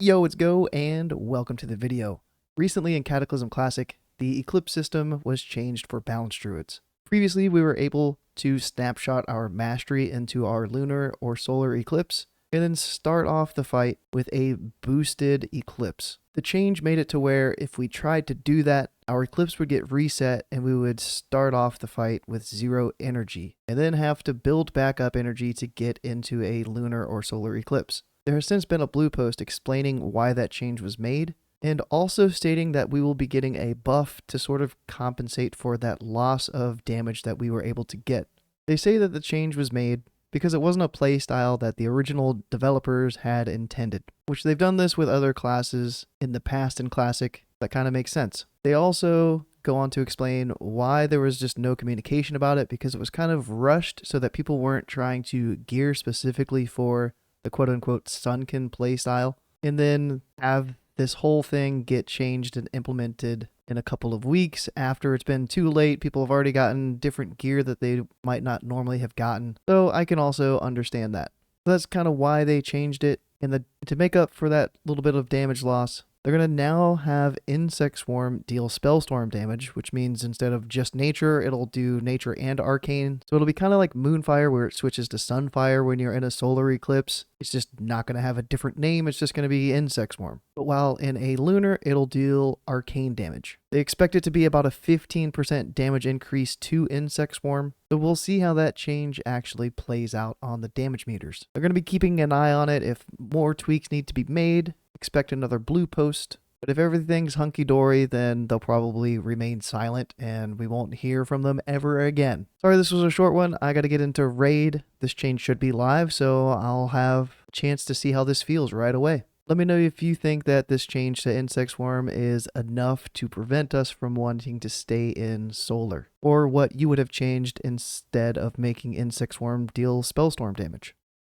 Yo, it's Go, and welcome to the video. Recently in Cataclysm Classic, the Eclipse system was changed for balanced druids. Previously, we were able to snapshot our mastery into our lunar or solar eclipse, and then start off the fight with a boosted eclipse. The change made it to where if we tried to do that, our eclipse would get reset and we would start off the fight with 0 energy, and then have to build back up energy to get into a lunar or solar eclipse. There has since been a blue post explaining why that change was made, and also stating that we will be getting a buff to sort of compensate for that loss of damage that we were able to get. They say that the change was made because it wasn't a playstyle that the original developers had intended, which they've done this with other classes in the past in Classic. That kind of makes sense. They also go on to explain why there was just no communication about it, because it was kind of rushed so that people weren't trying to gear specifically for the quote-unquote Sunkin playstyle, and then have this whole thing get changed and implemented in a couple of weeks after it's been too late. People have already gotten different gear that they might not normally have gotten, so I can also understand that. So that's kind of why they changed it, and to make up for that little bit of damage loss, they're going to now have Insect Swarm deal Spellstorm damage, which means instead of just Nature, it'll do Nature and Arcane. So it'll be kind of like Moonfire, where it switches to Sunfire when you're in a solar eclipse. It's just not going to have a different name, it's just going to be Insect Swarm. But while in a Lunar, it'll deal Arcane damage. They expect it to be about a 15% damage increase to Insect Swarm, so we'll see how that change actually plays out on the damage meters. They're going to be keeping an eye on it. If more tweaks need to be made, expect another blue post. But if everything's hunky-dory, then they'll probably remain silent and we won't hear from them ever again. Sorry this was a short one. I gotta get into raid. This change should be live, so I'll have a chance to see how this feels right away. Let me know if you think that this change to Insect Swarm is enough to prevent us from wanting to stay in Solar, or what you would have changed instead of making Insect Swarm deal Spellstorm damage.